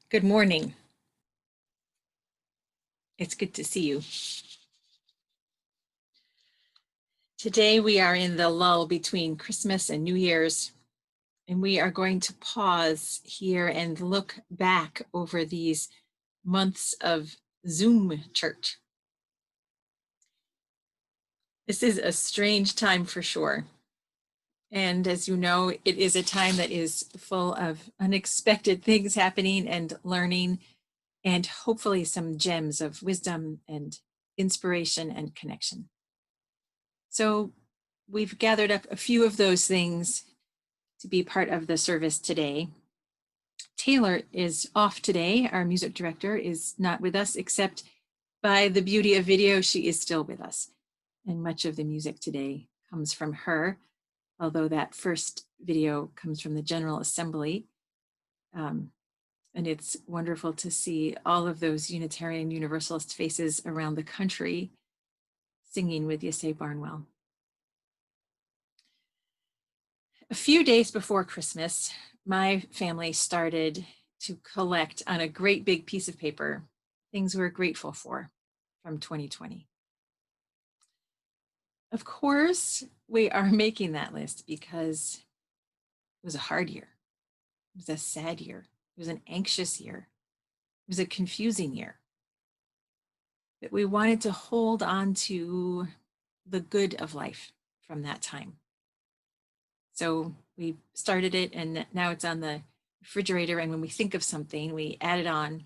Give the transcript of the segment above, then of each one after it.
Good morning. It's good to see you. Today we are in the lull between Christmas and New Year's, and we are going to pause here and look back over these months of Zoom church. This is a strange time for sure. And as you know, it is a time that is full of unexpected things happening and learning, and hopefully some gems of wisdom and inspiration and connection. So we've gathered up a few of those things to be part of the service today. Taylor is off today. Our music director is not with us, except by the beauty of video, she is still with us. And much of the music today comes from her, although that first video comes from the General Assembly. And it's wonderful to see all of those Unitarian Universalist faces around the country singing with Yesé Barnwell. A few days before Christmas, my family started to collect on a great big piece of paper things we're grateful for from 2020. Of course, we are making that list because it was a hard year. It was a sad year. It was an anxious year. It was a confusing year. But we wanted to hold on to the good of life from that time. So we started it, and now it's on the refrigerator. And when we think of something, we add it on.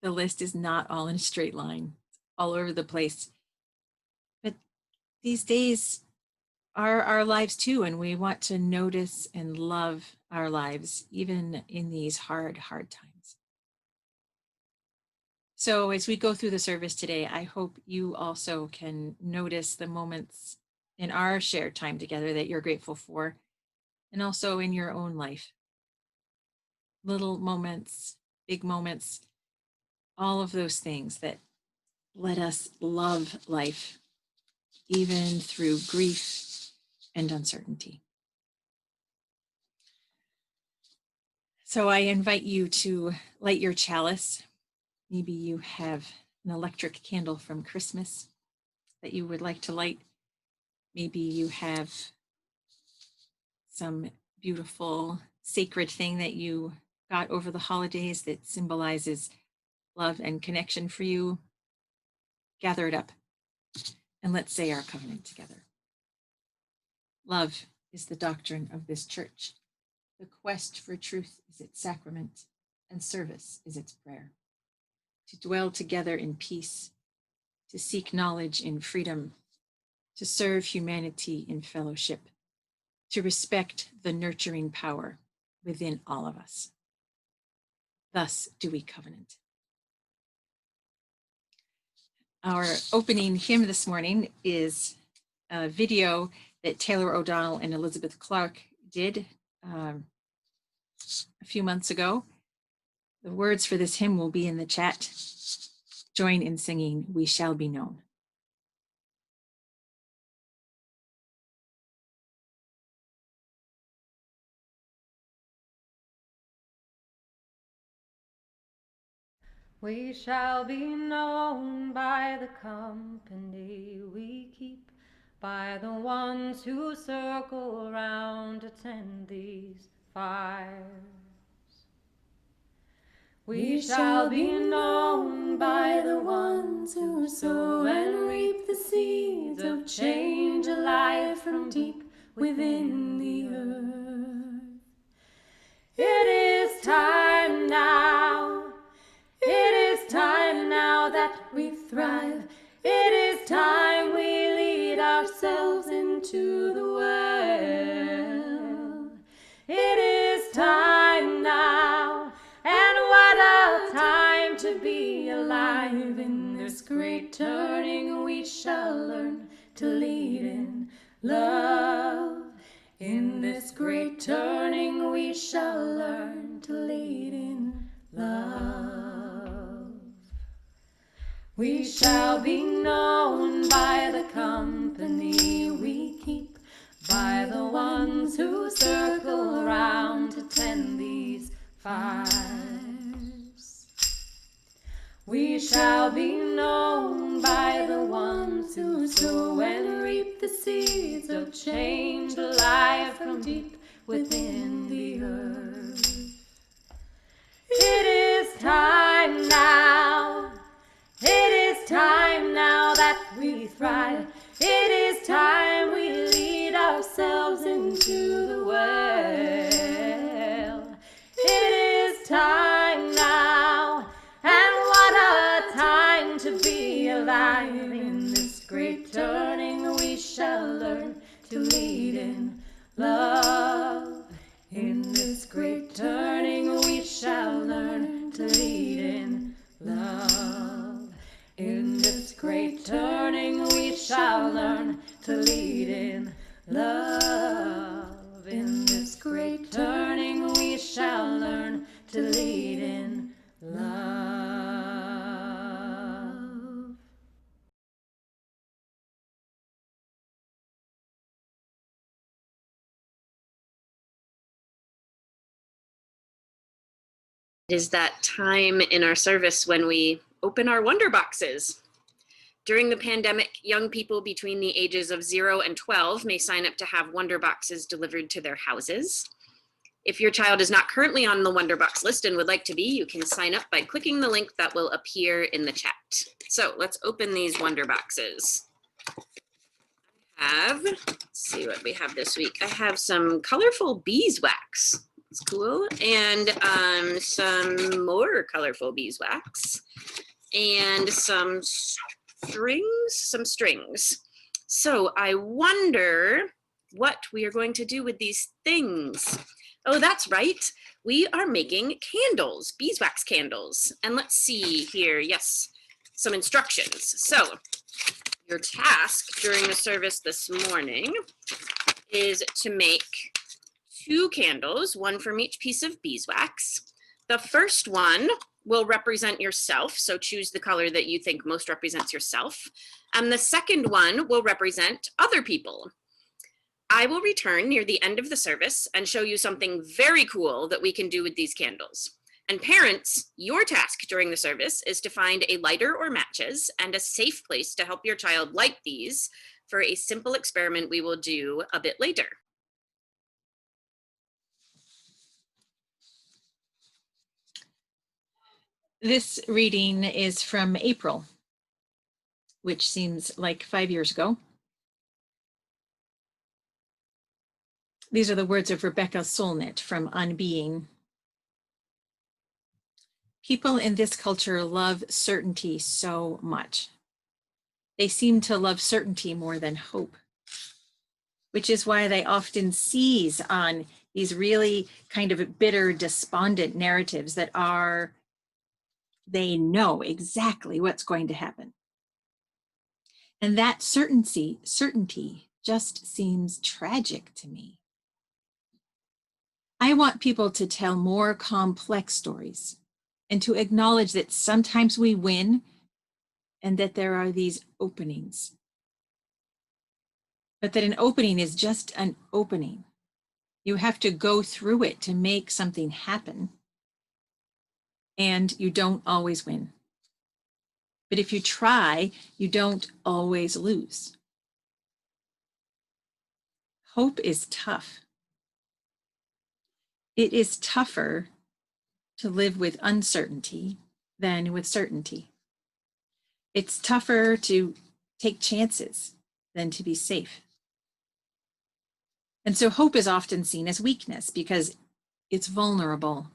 The list is not all in a straight line, it's all over the place. But these days are our lives too, and we want to notice and love our lives, even in these hard times. So as we go through the service today, I hope you also can notice the moments in our shared time together that you're grateful for, and also in your own life. Little moments, big moments, all of those things that let us love life, even through grief and uncertainty. So I invite you to light your chalice. Maybe you have an electric candle from Christmas that you would like to light. Maybe you have some beautiful sacred thing that you got over the holidays that symbolizes love and connection for you. Gather it up and let's say our covenant together. Love is the doctrine of this church. The quest for truth is its sacrament, and service is its prayer. To dwell together in peace, to seek knowledge in freedom, to serve humanity in fellowship, to respect the nurturing power within all of us. Thus do we covenant. Our opening hymn this morning is a video that Taylor O'Donnell and Elizabeth Clark did a few months ago. The words for this hymn will be in the chat. Join in singing, "We Shall Be Known." We shall be known by the company we keep, by the ones who circle round, attend these fires. We shall be known by the ones who sow and reap the seeds of change alive from deep within the earth. It is time now. we shall learn to lead in love. In this great turning we shall learn to lead in love. We shall be known by the company we keep, by the ones who circle around to tend these fires. We shall be known by the ones who sow and reap the seeds of change alive from deep within the earth. It is time now. It is time now that we thrive. It is time we lead ourselves into the well. It is time now, and what a time to be alive. In this great turning we shall learn to lead in love. In this great turning we shall learn to lead in love. In this great turning we shall learn to lead in love. In this great turning we shall learn to lead in love. It is that time in our service when we open our Wonderboxes. During the pandemic, young people between the ages of 0 and 12 may sign up to have Wonderboxes delivered to their houses. If your child is not currently on the Wonderbox list and would like to be, you can sign up by clicking the link that will appear in the chat. So let's open these Wonderboxes. Let's see what we have this week. I have some colorful beeswax. It's cool. And some more colorful beeswax. And some strings. So I wonder what we are going to do with these things. Oh, that's right. We are making candles, beeswax candles. And let's see here. Yes, some instructions. So your task during the service this morning is to make 2 candles, one from each piece of beeswax. The first one will represent yourself, so choose the color that you think most represents yourself. And the second one will represent other people. I will return near the end of the service and show you something very cool that we can do with these candles. And parents, your task during the service is to find a lighter or matches and a safe place to help your child light these for a simple experiment we will do a bit later. This reading is from April, which seems like 5 years ago. These are the words of Rebecca Solnit from On Being. People in this culture love certainty so much. They seem to love certainty more than hope, which is why they often seize on these really kind of bitter, despondent narratives that are, they know exactly what's going to happen. And that certainty just seems tragic to me. I want people to tell more complex stories and to acknowledge that sometimes we win and that there are these openings. But that an opening is just an opening. You have to go through it to make something happen. And you don't always win. But if you try, you don't always lose. Hope is tough. It is tougher to live with uncertainty than with certainty. It's tougher to take chances than to be safe. And so hope is often seen as weakness because it's vulnerable.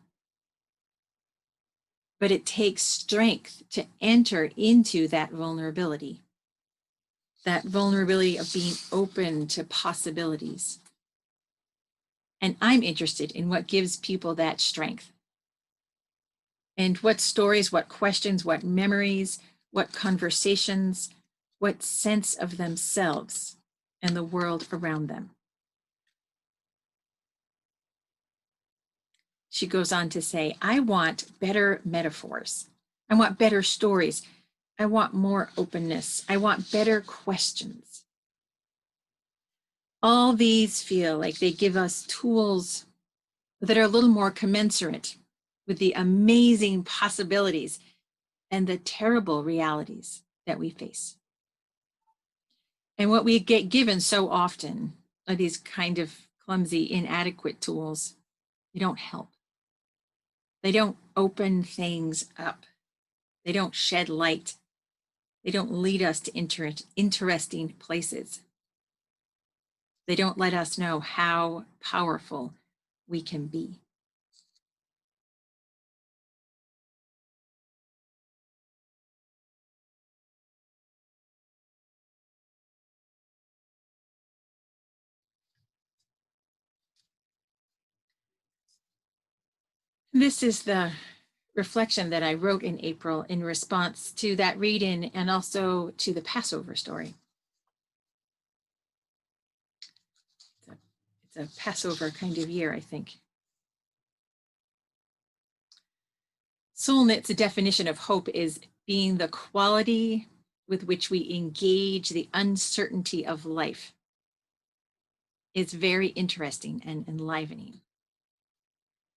But it takes strength to enter into that vulnerability of being open to possibilities. And I'm interested in what gives people that strength. And what stories, what questions, what memories, what conversations, what sense of themselves and the world around them. She goes on to say, I want better metaphors. I want better stories. I want more openness. I want better questions. All these feel like they give us tools that are a little more commensurate with the amazing possibilities and the terrible realities that we face. And what we get given so often are these kind of clumsy, inadequate tools. They don't help. They don't open things up. They don't shed light. They don't lead us to interesting places. They don't let us know how powerful we can be. This is the reflection that I wrote in April in response to that read-in and also to the Passover story. It's a Passover kind of year, I think. Solnit's definition of hope is being the quality with which we engage the uncertainty of life. It's very interesting and enlivening.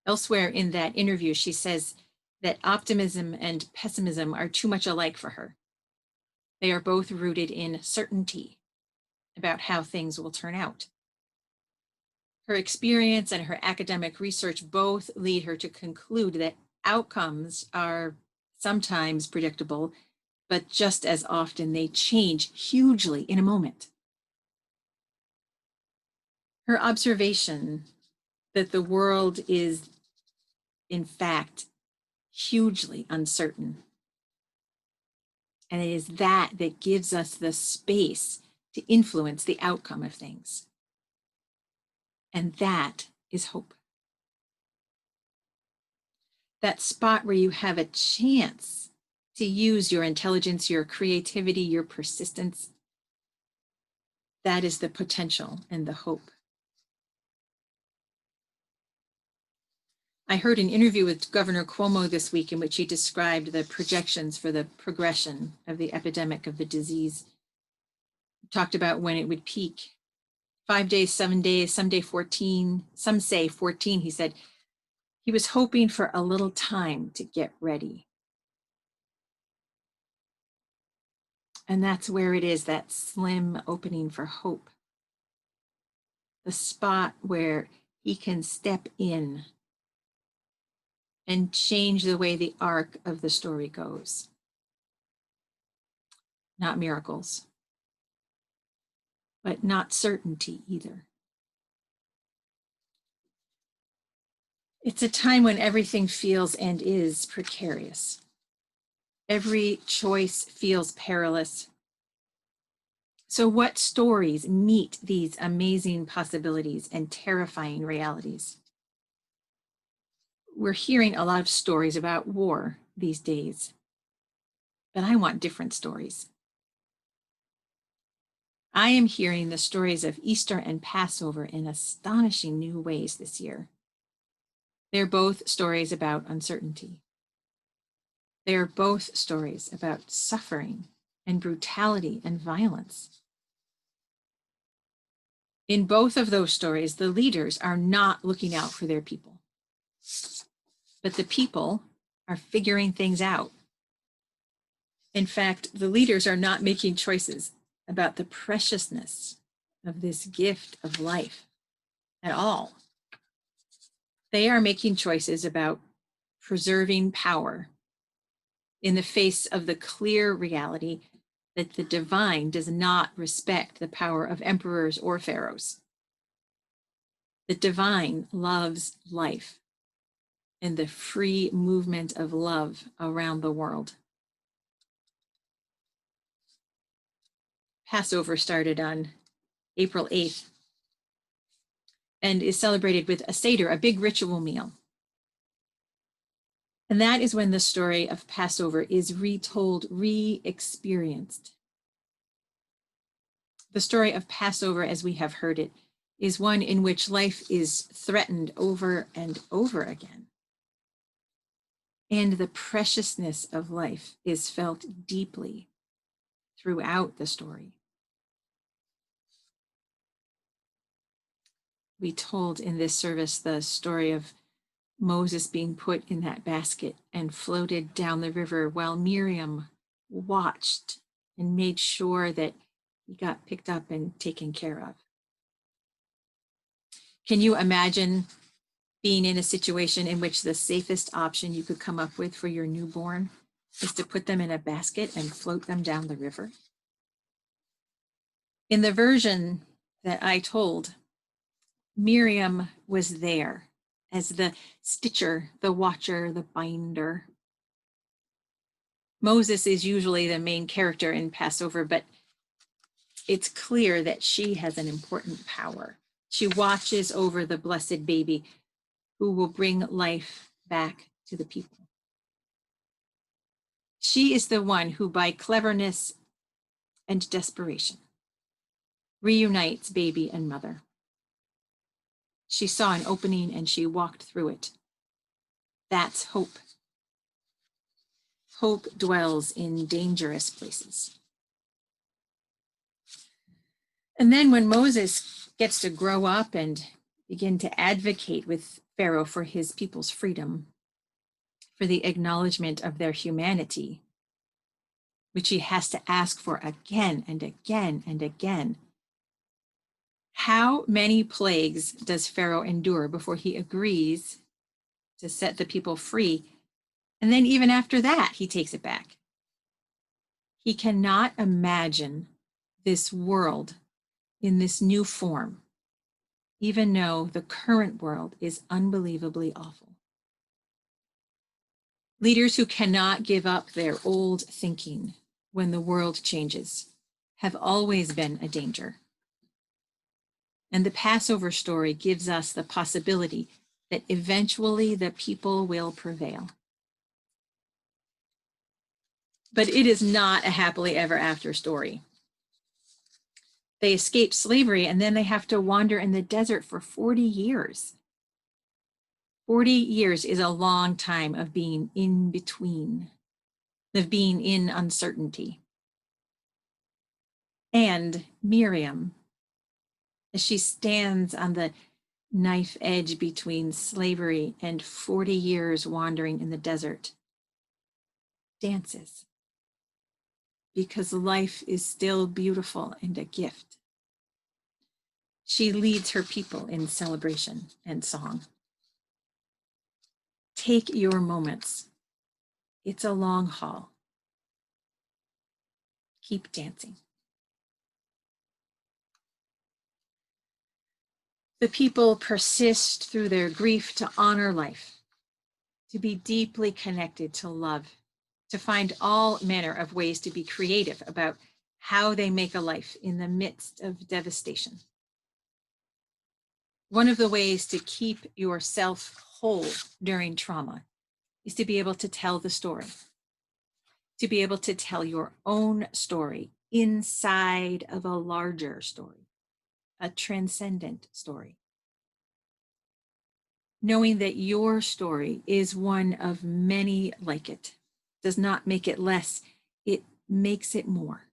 Elsewhere in that interview, she says that optimism and pessimism are too much alike for her. They are both rooted in certainty about how things will turn out. Her experience and her academic research both lead her to conclude that outcomes are sometimes predictable, but just as often they change hugely in a moment. Her observation that the world is, in fact, hugely uncertain. And it is that that gives us the space to influence the outcome of things. And that is hope. That spot where you have a chance to use your intelligence, your creativity, your persistence. That is the potential and the hope. I heard an interview with Governor Cuomo this week in which he described the projections for the progression of the epidemic of the disease. He talked about when it would peak. 5 days, 7 days, some day 14, some say 14. He said he was hoping for a little time to get ready. And that's where it is, that slim opening for hope. The spot where he can step in and change the way the arc of the story goes. Not miracles, but not certainty either. It's a time when everything feels and is precarious. Every choice feels perilous. So what stories meet these amazing possibilities and terrifying realities? We're hearing a lot of stories about war these days, but I want different stories. I am hearing the stories of Easter and Passover in astonishing new ways this year. They're both stories about uncertainty. They are both stories about suffering and brutality and violence. In both of those stories, the leaders are not looking out for their people, but the people are figuring things out. In fact, the leaders are not making choices about the preciousness of this gift of life at all. They are making choices about preserving power in the face of the clear reality that the divine does not respect the power of emperors or pharaohs. The divine loves life and the free movement of love around the world. Passover started on April 8th and is celebrated with a Seder, a big ritual meal. And that is when the story of Passover is retold, re-experienced. The story of Passover, as we have heard it, is one in which life is threatened over and over again. And the preciousness of life is felt deeply throughout the story. We told in this service the story of Moses being put in that basket and floated down the river while Miriam watched and made sure that he got picked up and taken care of. Can you imagine being in a situation in which the safest option you could come up with for your newborn is to put them in a basket and float them down the river? In the version that I told, Miriam was there as the stitcher, the watcher, the binder. Moses is usually the main character in Passover, but it's clear that she has an important power. She watches over the blessed baby who will bring life back to the people. She is the one who, by cleverness and desperation, reunites baby and mother. She saw an opening and she walked through it. That's hope. Hope dwells in dangerous places. And then when Moses gets to grow up and begin to advocate with Pharaoh for his people's freedom, for the acknowledgement of their humanity, which he has to ask for again and again and again, how many plagues does Pharaoh endure before he agrees to set the people free? And then even after that, he takes it back. He cannot imagine this world in this new form, even though the current world is unbelievably awful. Leaders who cannot give up their old thinking when the world changes have always been a danger. And the Passover story gives us the possibility that eventually the people will prevail. But it is not a happily ever after story. They escape slavery and then they have to wander in the desert for 40 years. 40 years is a long time of being in between, of being in uncertainty. And Miriam, as she stands on the knife edge between slavery and 40 years wandering in the desert, dances, because life is still beautiful and a gift. She leads her people in celebration and song. Take your moments. It's a long haul. Keep dancing. The people persist through their grief to honor life, to be deeply connected to love, to find all manner of ways to be creative about how they make a life in the midst of devastation. One of the ways to keep yourself whole during trauma is to be able to tell the story, to be able to tell your own story inside of a larger story, a transcendent story. Knowing that your story is one of many like it does not make it less, it makes it more.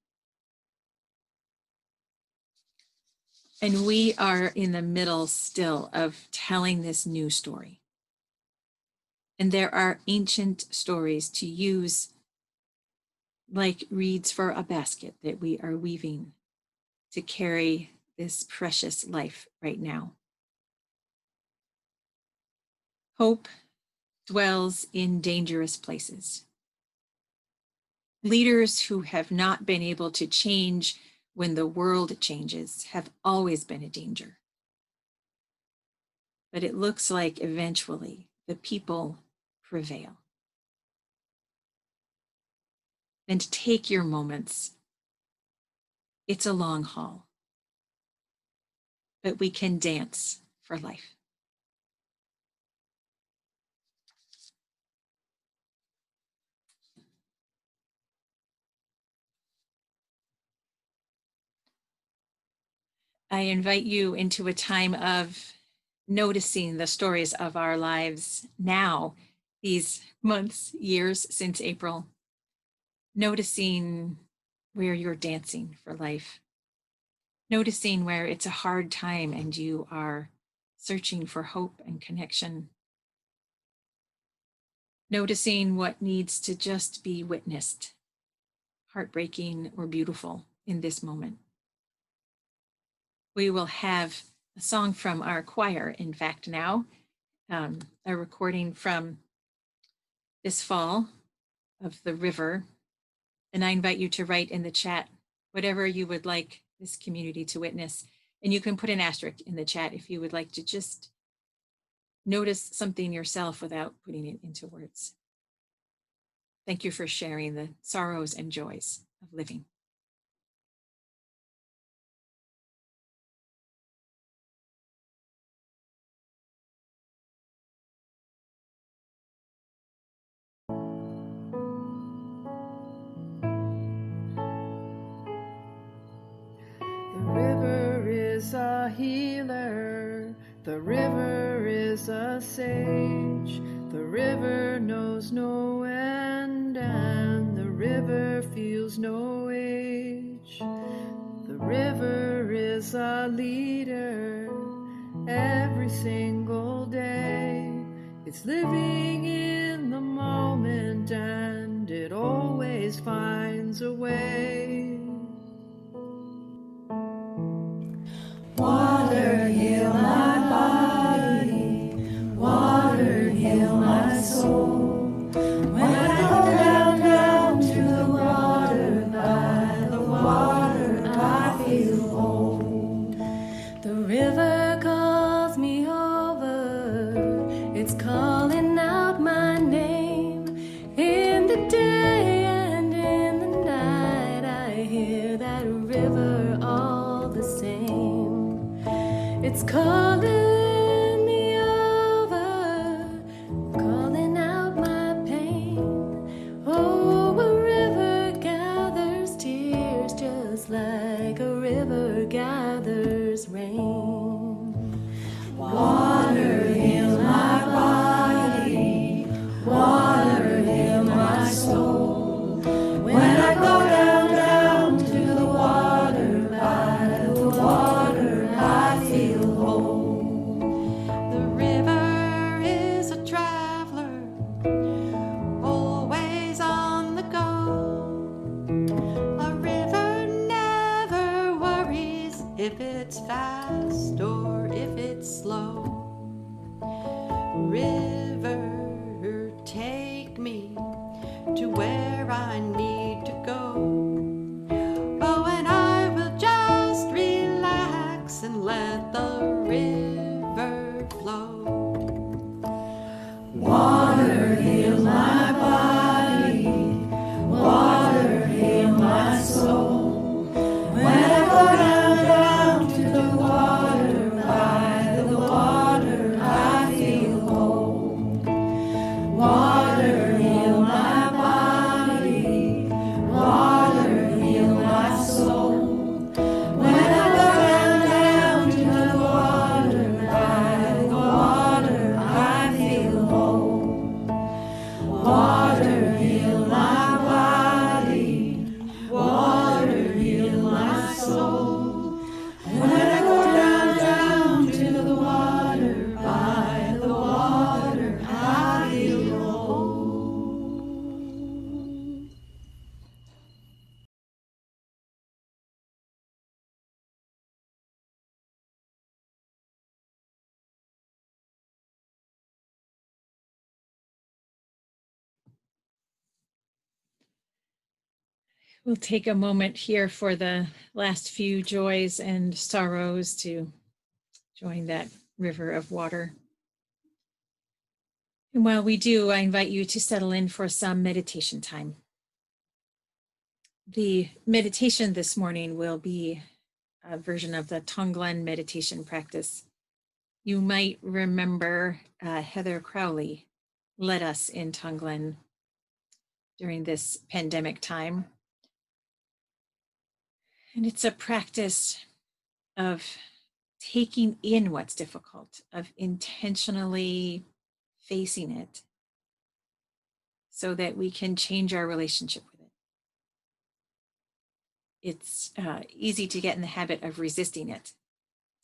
And we are in the middle still of telling this new story. And there are ancient stories to use, like reeds for a basket that we are weaving to carry this precious life right now. Hope dwells in dangerous places. Leaders who have not been able to change when the world changes have always been a danger. But it looks like eventually the people prevail. And take your moments. It's a long haul, but we can dance for life. I invite you into a time of noticing the stories of our lives now, these months, years since April, noticing where you're dancing for life, noticing where it's a hard time and you are searching for hope and connection, noticing what needs to just be witnessed, heartbreaking or beautiful in this moment. We will have a song from our choir, in fact, now, a recording from this fall of the river. And I invite you to write in the chat whatever you would like this community to witness. And you can put an asterisk in the chat if you would like to just notice something yourself without putting it into words. Thank you for sharing the sorrows and joys of living. The river is a healer, the river is a sage, the river knows no end, and the river feels no age. The river is a leader every single day. It's living in the moment, and it always finds a way. Water, heal my body. Water, heal my soul. When I go down to the water, by the water I feel whole. The river calls me over. It's calling out my name. In the day and in the night, I hear that river all the same. It's calling me over, calling out my pain. Oh, a river gathers tears just like a river gathers rain. Water, heal my body. Water, heal my soul. When I go down to the water, by the water I feel whole. The river is a traveler, always on the go. A river never worries if it's fast or if it's slow. River, take me to where I need to go. Oh, and I will just relax and let the river flow. Water, heal my body. Water, heal my soul. When I go down to the water, by the water I feel whole. Water, heal my body. Water, heal my soul. When I go down to the water, by the water I feel whole. Water, heal my body. Water, heal my soul. When I go down to the water, by the water I feel whole. We'll take a moment here for the last few joys and sorrows to join that river of water. And while we do, I invite you to settle in for some meditation time. The meditation this morning will be a version of the Tonglen meditation practice. You might remember Heather Crowley led us in Tonglen during this pandemic time. And it's a practice of taking in what's difficult, of intentionally facing it so that we can change our relationship with it. It's easy to get in the habit of resisting it,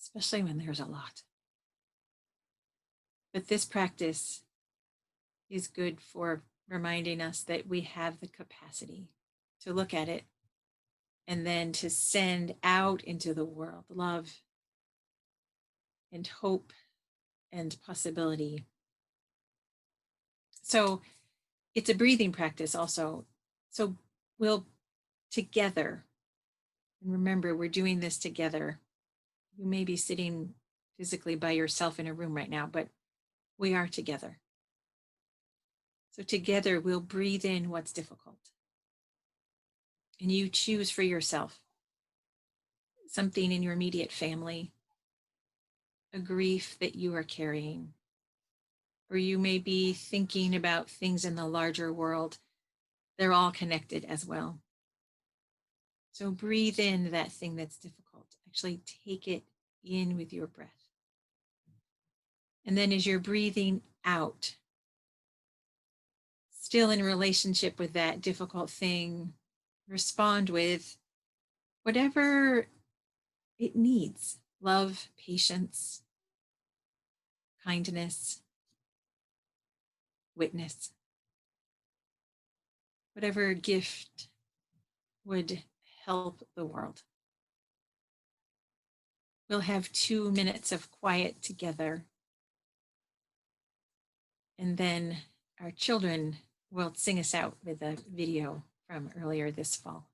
especially when there's a lot. But this practice is good for reminding us that we have the capacity to look at it and then to send out into the world love and hope and possibility. So it's a breathing practice also. So we'll together, and remember, we're doing this together. You may be sitting physically by yourself in a room right now, but we are together. So together we'll breathe in what's difficult. And you choose for yourself something in your immediate family, a grief that you are carrying, or you may be thinking about things in the larger world. They're all connected as well. So breathe in that thing that's difficult. Actually take it in with your breath. And then as you're breathing out, still in relationship with that difficult thing, respond with whatever it needs: love, patience, kindness, witness, whatever gift would help the world. We'll have 2 minutes of quiet together. And then our children will sing us out with a video from earlier this fall.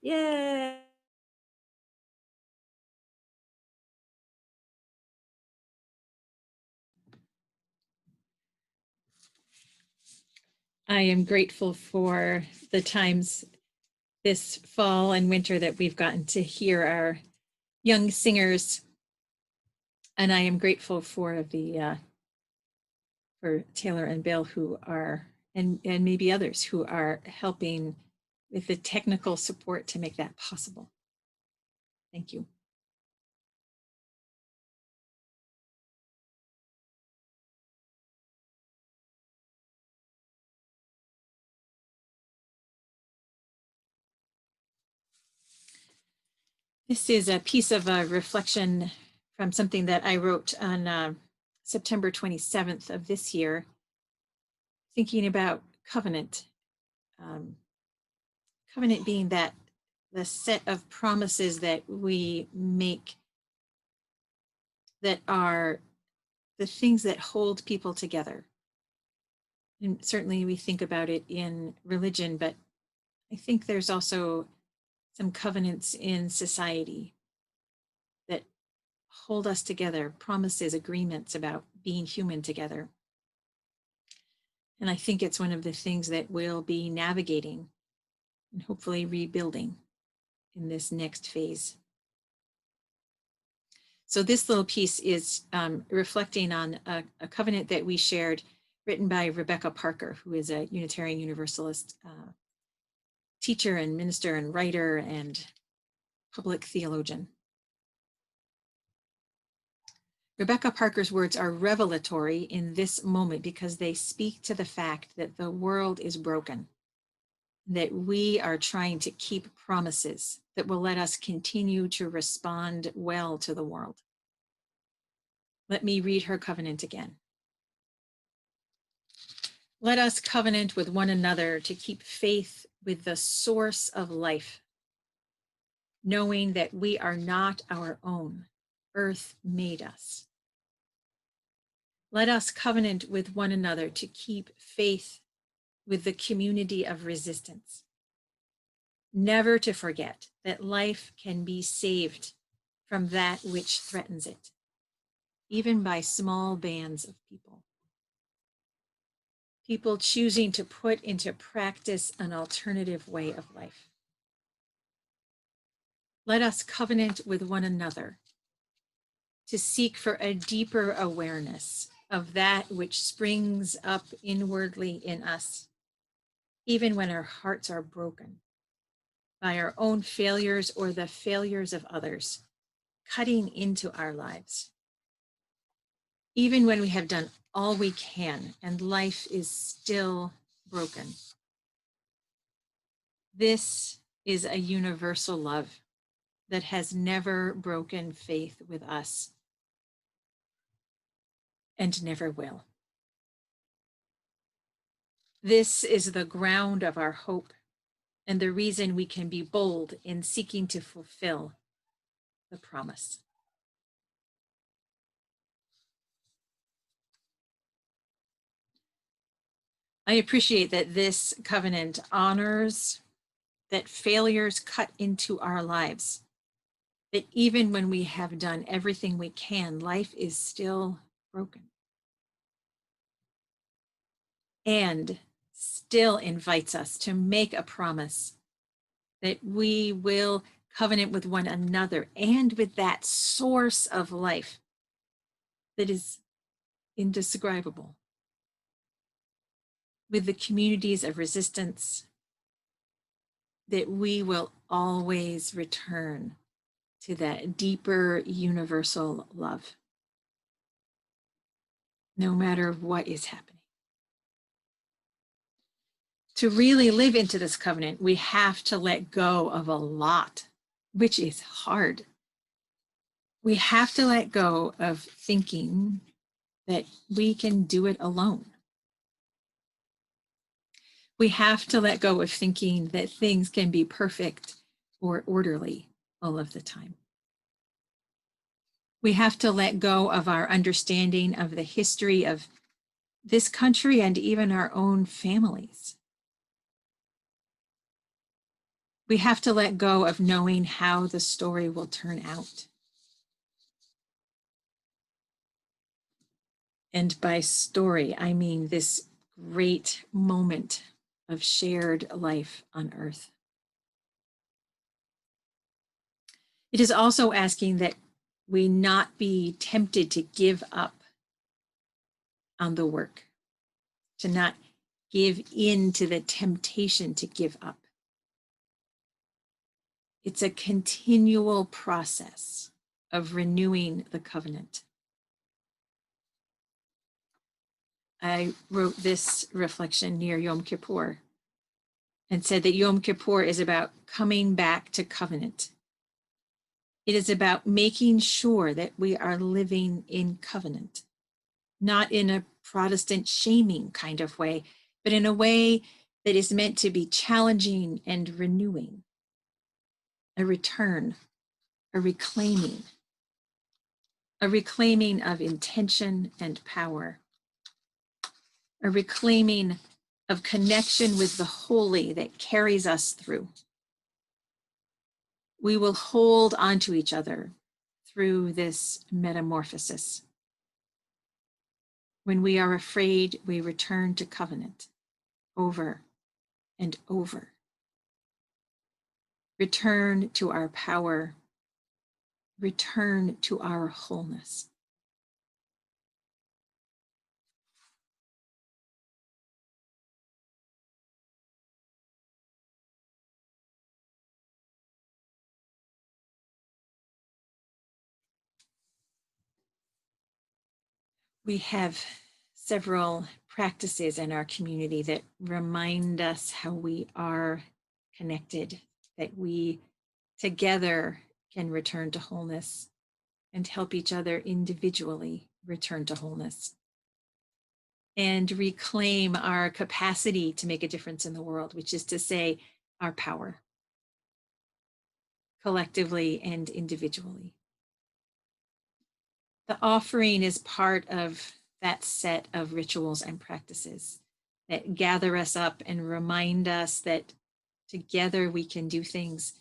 Yay! I am grateful for the times this fall and winter that we've gotten to hear our young singers. And I am grateful for for Taylor and Bill, who are, and maybe others who are helping with the technical support to make that possible. Thank you. This is a piece of a reflection from something that I wrote on September 27th of this year, thinking about covenant. Covenant being that the set of promises that we make that are the things that hold people together. And certainly we think about it in religion, but I think there's also some covenants in society that hold us together, promises, agreements about being human together. And I think it's one of the things that we'll be navigating and hopefully rebuilding in this next phase. So this little piece is reflecting on a covenant that we shared, written by Rebecca Parker, who is a Unitarian Universalist teacher and minister and writer and public theologian. Rebecca Parker's words are revelatory in this moment because they speak to the fact that the world is broken, that we are trying to keep promises that will let us continue to respond well to the world. Let me read her covenant again. Let us covenant with one another to keep faith with the source of life, knowing that we are not our own. Earth made us. Let us covenant with one another to keep faith with the community of resistance, never to forget that life can be saved from that which threatens it, even by small bands of people. People choosing to put into practice an alternative way of life. Let us covenant with one another to seek for a deeper awareness of that which springs up inwardly in us, even when our hearts are broken by our own failures or the failures of others, cutting into our lives. Even when we have done all we can and life is still broken. This is a universal love that has never broken faith with us and never will. This is the ground of our hope and the reason we can be bold in seeking to fulfill the promise. I appreciate that this covenant honors that failures cut into our lives, that even when we have done everything we can, life is still broken. And still invites us to make a promise that we will covenant with one another and with that source of life that is indescribable, with the communities of resistance, that we will always return to that deeper universal love, no matter what is happening. To really live into this covenant, we have to let go of a lot, which is hard. We have to let go of thinking that we can do it alone. We have to let go of thinking that things can be perfect or orderly all of the time. We have to let go of our understanding of the history of this country and even our own families. We have to let go of knowing how the story will turn out. And by story, I mean this great moment of shared life on earth. It is also asking that we not be tempted to give up on the work, to not give in to the temptation to give up. It's a continual process of renewing the covenant. I wrote this reflection near Yom Kippur and said that Yom Kippur is about coming back to covenant. It is about making sure that we are living in covenant, not in a Protestant shaming kind of way, but in a way that is meant to be challenging and renewing. a return, a reclaiming of intention and power, a reclaiming of connection with the holy that carries us through. We will hold onto each other through this metamorphosis. When we are afraid, we return to covenant over and over. Return to our power. Return to our wholeness. We have several practices in our community that remind us how we are connected, that we together can return to wholeness and help each other individually return to wholeness and reclaim our capacity to make a difference in the world, which is to say, our power, collectively and individually. The offering is part of that set of rituals and practices that gather us up and remind us that together we can do things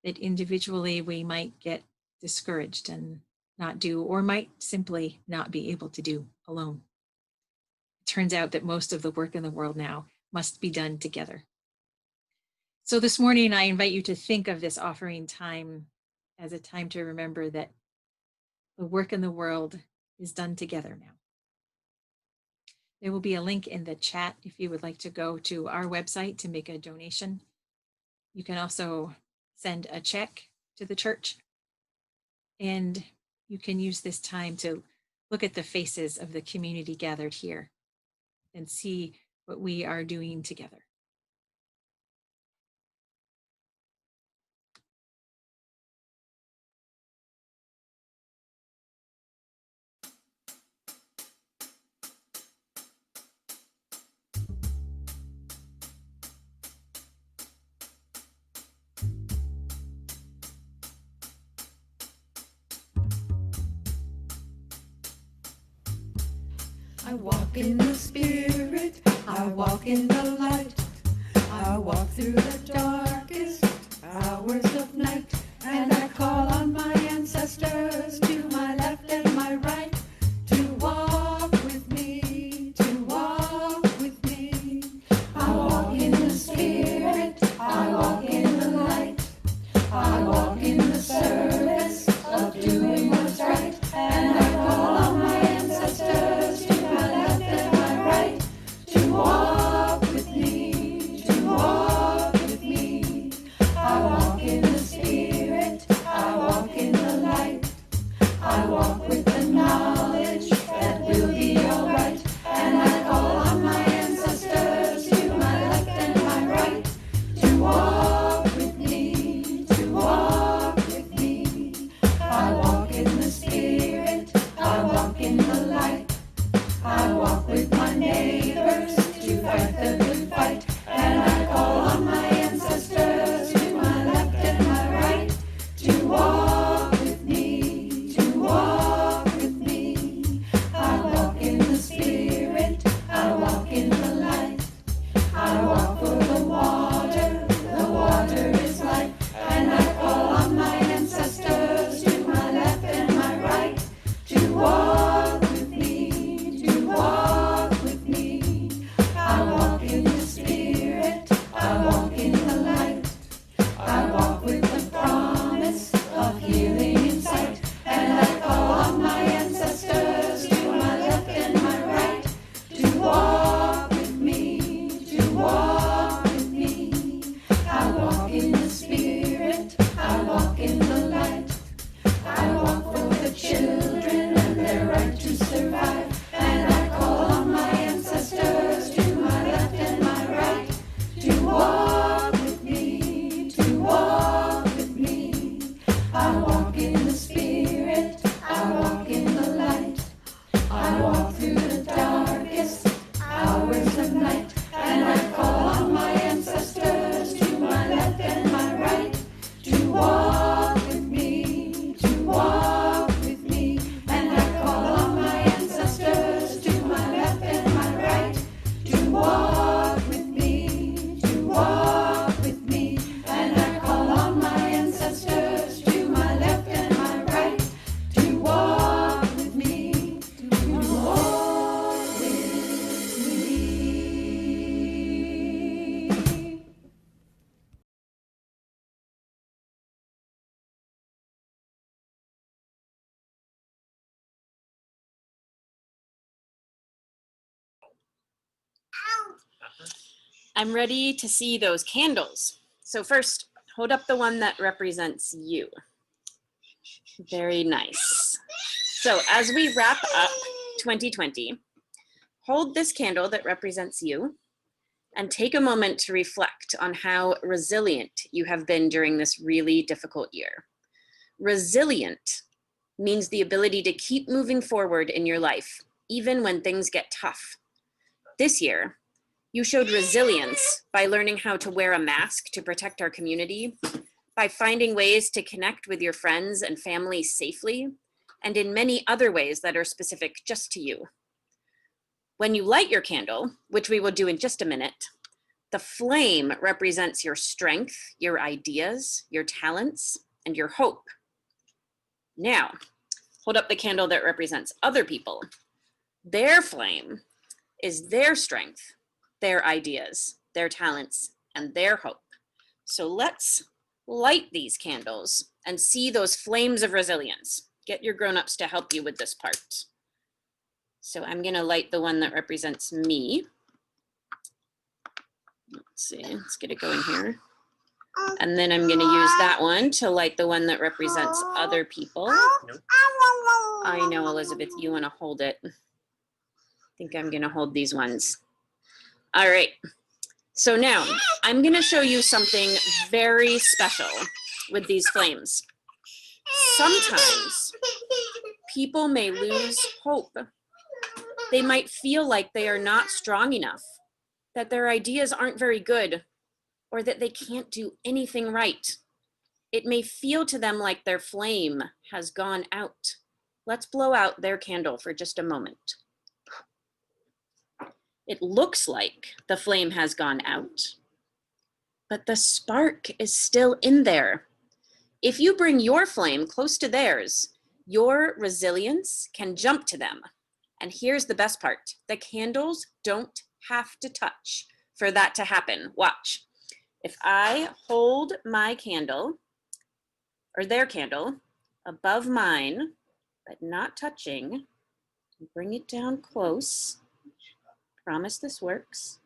that individually we might get discouraged and not do, or might simply not be able to do alone. It turns out that most of the work in the world now must be done together. So this morning, I invite you to think of this offering time as a time to remember that the work in the world is done together now. There will be a link in the chat if you would like to go to our website to make a donation. You can also send a check to the church, and you can use this time to look at the faces of the community gathered here and see what we are doing together. I walk in the spirit, I walk in the light, I walk through the darkest hours of night, and I call on my ancestors to my left and my right to walk with me, to walk with me. I walk in the spirit, I walk in the light, I walk in the service of doing what's right, and I call on my ancestors to my left and my right to walk with me, to walk with me. I'm ready to see those candles. So first, hold up the one that represents you. Very nice. So as we wrap up 2020, hold this candle that represents you and take a moment to reflect on how resilient you have been during this really difficult year. Resilient means the ability to keep moving forward in your life, even when things get tough. This year, you showed resilience by learning how to wear a mask to protect our community, by finding ways to connect with your friends and family safely, and in many other ways that are specific just to you. When you light your candle, which we will do in just a minute, the flame represents your strength, your ideas, your talents, and your hope. Now, hold up the candle that represents other people. Their flame is their strength, their ideas, their talents, and their hope. So let's light these candles and see those flames of resilience. Get your grown-ups to help you with this part. So I'm gonna light the one that represents me. Let's see, let's get it going here. And then I'm gonna use that one to light the one that represents other people. Nope. I know, Elizabeth, you wanna hold it. I think I'm gonna hold these ones. All right, so now I'm gonna show you something very special with these flames. Sometimes people may lose hope. They might feel like they are not strong enough, that their ideas aren't very good, or that they can't do anything right. It may feel to them like their flame has gone out. Let's blow out their candle for just a moment. It looks like the flame has gone out, but the spark is still in there. If you bring your flame close to theirs, your resilience can jump to them. And here's the best part. The candles don't have to touch for that to happen. Watch. If I hold my candle, or their candle, above mine, but not touching, bring it down close. Promise this works.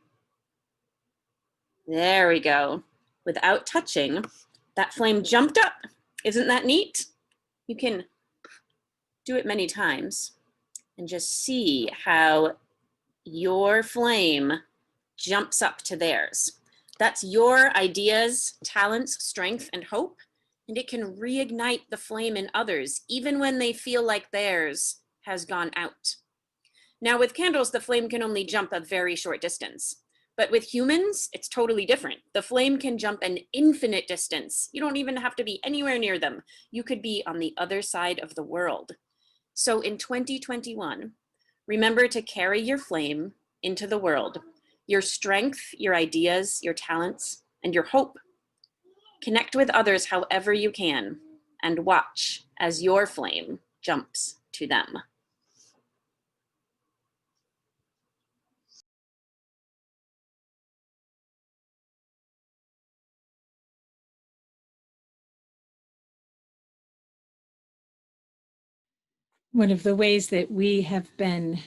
There we go. Without touching, that flame jumped up. Isn't that neat? You can do it many times and just see how your flame jumps up to theirs. That's your ideas, talents, strength, and hope, and it can reignite the flame in others, even when they feel like theirs has gone out. Now with candles, the flame can only jump a very short distance. But with humans, it's totally different. The flame can jump an infinite distance. You don't even have to be anywhere near them. You could be on the other side of the world. So in 2021, remember to carry your flame into the world, your strength, your ideas, your talents, and your hope. Connect with others however you can, and watch as your flame jumps to them. One of the ways that we have been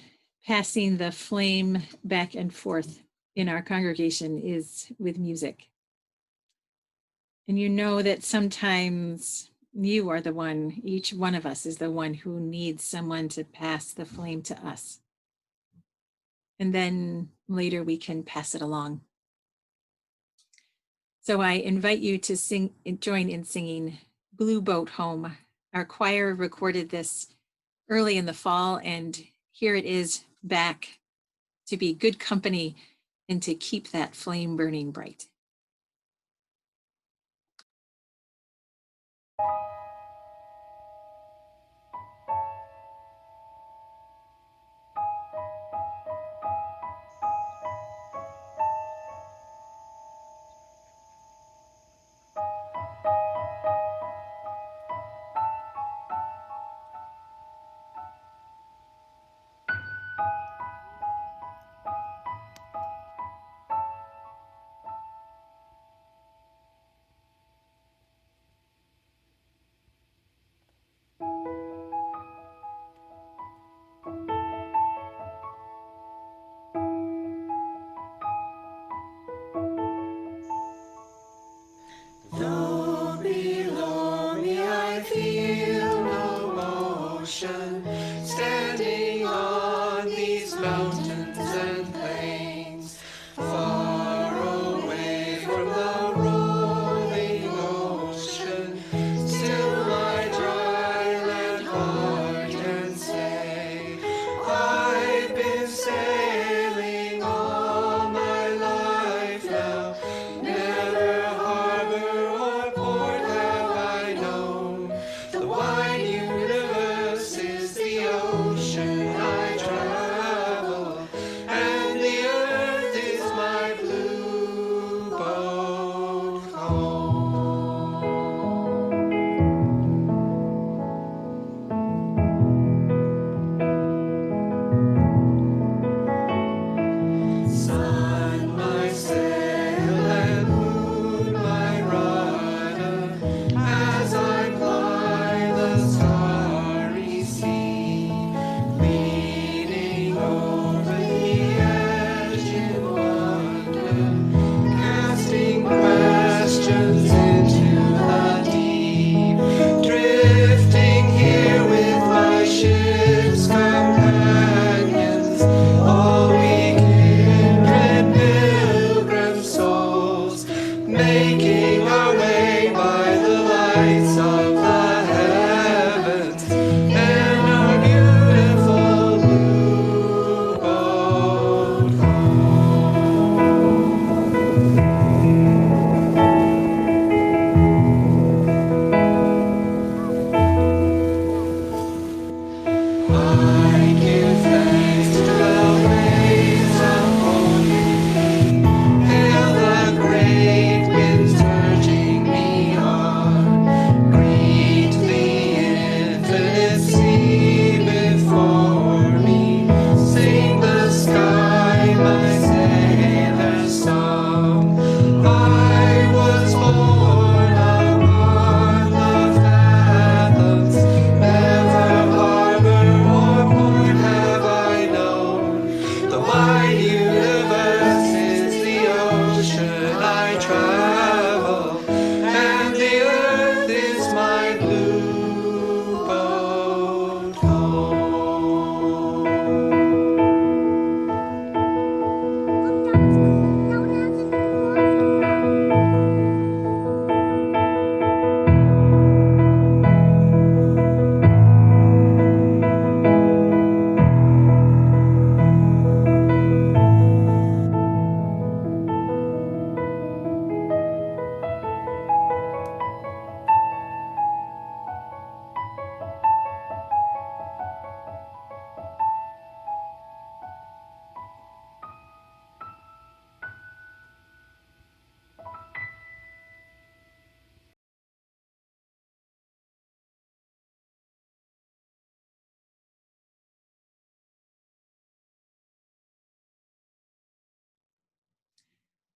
passing the flame back and forth in our congregation is with music. And you know that sometimes you are the one, each one of us is the one who needs someone to pass the flame to us. And then later we can pass it along. So I invite you to join in singing Blue Boat Home. Our choir recorded this early in the fall, and here it is back to be good company and to keep that flame burning bright.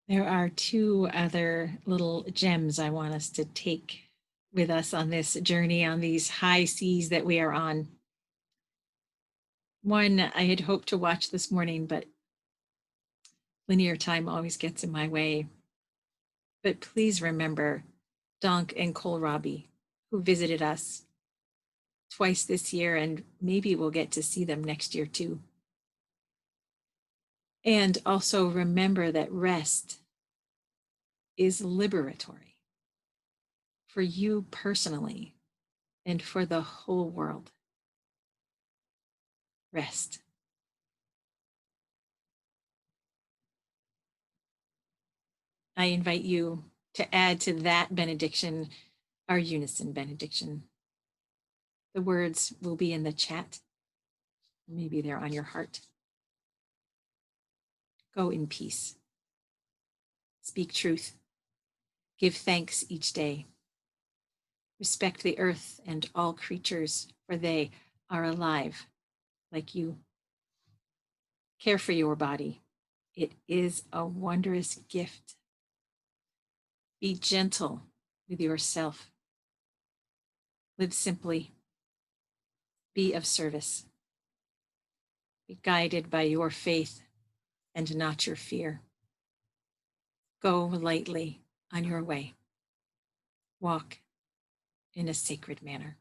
There are two other little gems I want us to take with us on this journey on these high seas that we are on. One I had hoped to watch this morning, but linear time always gets in my way. But please remember Donk and Kohlrabi, who visited us twice this year, and maybe we'll get to see them next year too. And also remember that rest is liberatory for you personally and for the whole world. Rest. I invite you to add to that benediction our Unison Benediction. The words will be in the chat. Maybe they're on your heart. Go in peace. Speak truth. Give thanks each day. Respect the earth and all creatures, for they are alive like you. Care for your body. It is a wondrous gift. Be gentle with yourself. Live simply. Be of service. Be guided by your faith and not your fear. Go lightly on your way. Walk in a sacred manner.